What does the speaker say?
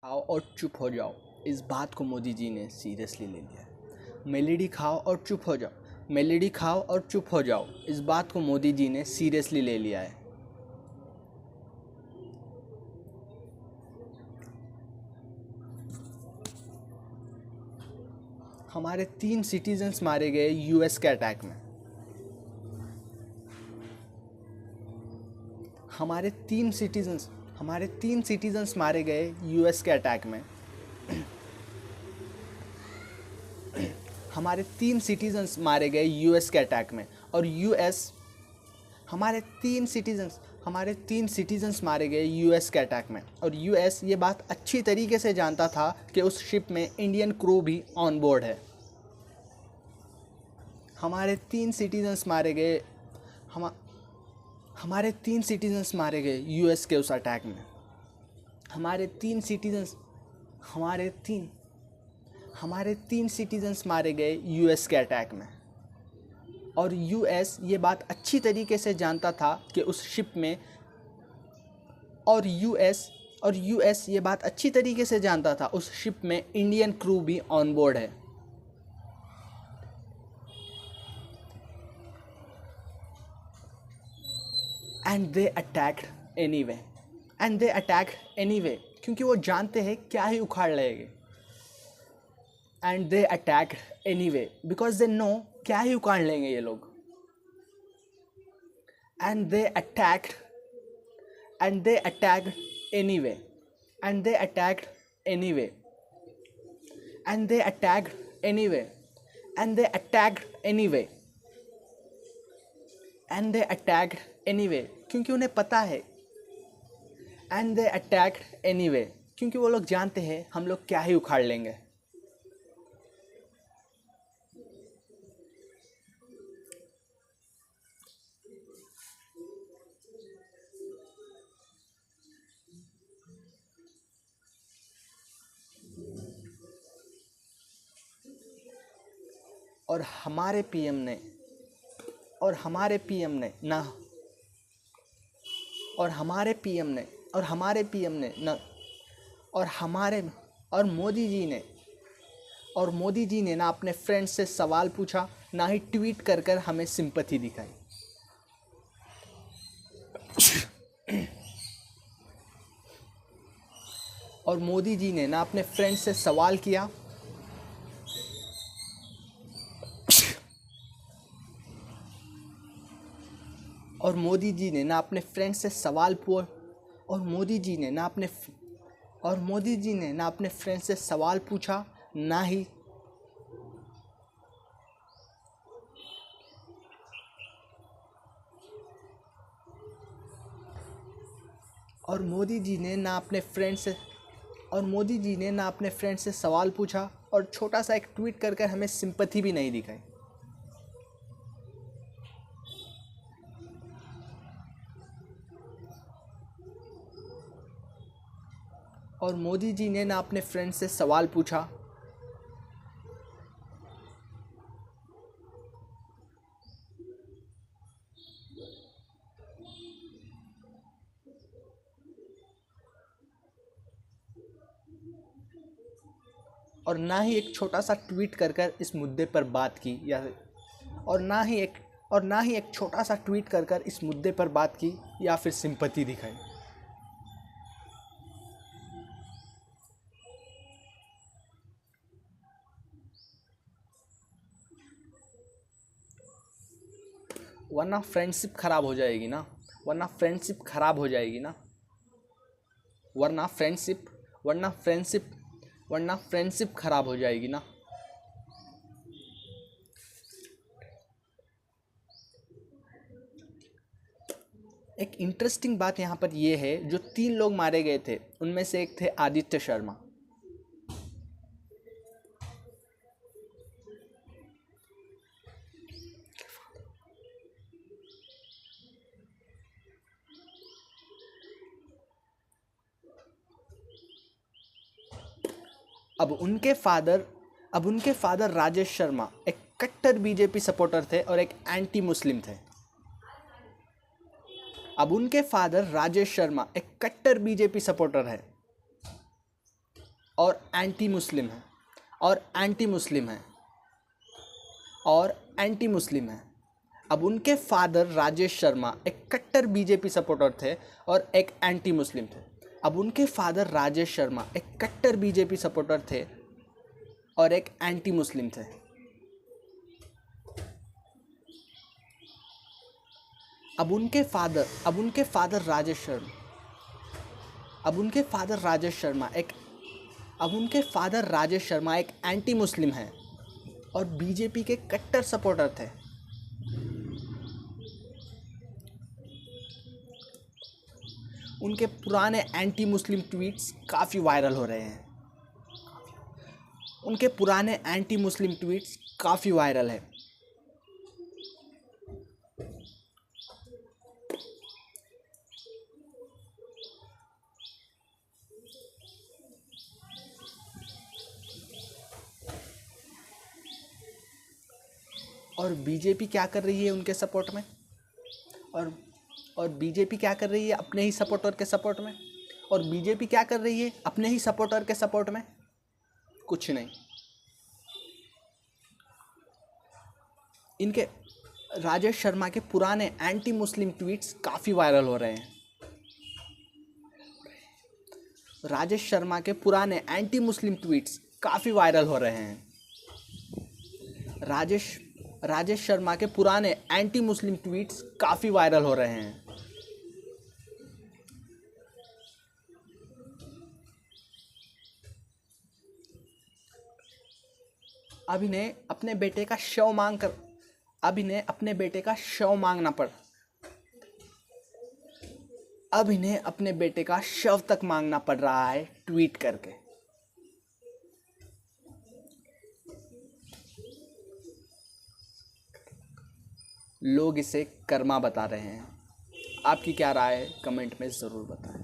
खाओ और चुप हो जाओ, इस बात को मोदी जी ने सीरियसली ले लिया है। मेलेडी खाओ और चुप हो जाओ, मेलेडी खाओ और चुप हो जाओ, इस बात को मोदी जी ने सीरियसली ले लिया है। हमारे 3 सिटीजन्स मारे गए यूएस के अटैक में। हमारे 3 सिटीजन्स मारे गए यूएस के अटैक में। हमारे 3 सिटीजन्स मारे गए यूएस के अटैक में। और यूएस हमारे 3 सिटीजन्स मारे गए यूएस के अटैक में। और यूएस ये बात अच्छी तरीके से जानता था कि उस शिप में इंडियन क्रू भी ऑन बोर्ड है। हमारे 3 सिटीजन्स मारे गए हमारे 3 सिटीजन्स मारे गए यूएस के उस अटैक में। हमारे 3 सिटीजन्स मारे गए यूएस के अटैक में। और यूएस ये बात अच्छी तरीके से जानता था कि उस शिप में और यूएस ये बात अच्छी तरीके से जानता था उस शिप में इंडियन क्रू भी ऑन बोर्ड है। एंड दे अटैक्ड एनीवे, क्योंकि वो जानते हैं क्या ही उखाड़ लेंगे। And they attacked anyway because they know क्या ही उखाड़ लेंगे ये लोग। एंड दे अटैक्ड एनीवे क्योंकि उन्हें पता है। एंड दे अटैक्ड एनीवे क्योंकि वो लोग जानते हैं हम लोग क्या ही उखाड़ लेंगे। और हमारे पीएम ने मोदी जी ने ना अपने फ्रेंड्स से सवाल पूछा, ना ही ट्वीट कर हमें सिंपैथी दिखाई। और मोदी जी ने ना अपने फ्रेंड्स से सवाल किया और मोदी जी ने ना अपने फ्रेंड से सवाल पूछा, ना ही सवाल पूछा और छोटा सा एक ट्वीट कर हमें सिंपैथी भी नहीं दिखाई। और मोदी जी ने ना अपने फ्रेंड से सवाल पूछा और ना ही एक छोटा सा ट्वीट कर इस मुद्दे पर बात की या फिर सिंपैथी दिखाई। वरना फ्रेंडशिप खराब हो जाएगी ना। एक इंटरेस्टिंग बात यहाँ पर ये है, जो 3 लोग मारे गए थे उनमें से एक थे आदित्य शर्मा। अब उनके फादर राजेश शर्मा एक कट्टर बीजेपी सपोर्टर थे और एक एंटी मुस्लिम थे। अब उनके फादर राजेश शर्मा एक कट्टर बीजेपी सपोर्टर है और एंटी मुस्लिम है और एंटी मुस्लिम है और एंटी मुस्लिम है। अब उनके फादर राजेश शर्मा एक कट्टर बीजेपी सपोर्टर थे और एक एंटी मुस्लिम थे। अब उनके फादर राजेश शर्मा एक कट्टर बीजेपी सपोर्टर थे और एक एंटी मुस्लिम थे। अब उनके फादर राजेश शर्मा एक एंटी मुस्लिम है और बीजेपी के कट्टर सपोर्टर थे। उनके पुराने एंटी मुस्लिम ट्वीट्स काफ़ी वायरल हो रहे हैं। और बीजेपी क्या कर रही है उनके सपोर्ट में, और बीजेपी क्या कर रही है अपने ही सपोर्टर के सपोर्ट में, और बीजेपी क्या कर रही है अपने ही सपोर्टर के सपोर्ट में? कुछ नहीं। इनके राजेश शर्मा के पुराने एंटी मुस्लिम ट्वीट्स काफ़ी वायरल हो रहे हैं। राजेश शर्मा के पुराने एंटी मुस्लिम ट्वीट्स काफ़ी वायरल हो रहे हैं। अब इन्हें अपने बेटे का शव तक मांगना पड़ रहा है ट्वीट करके। लोग इसे कर्मा बता रहे हैं। आपकी क्या राय है कमेंट में ज़रूर बताएं।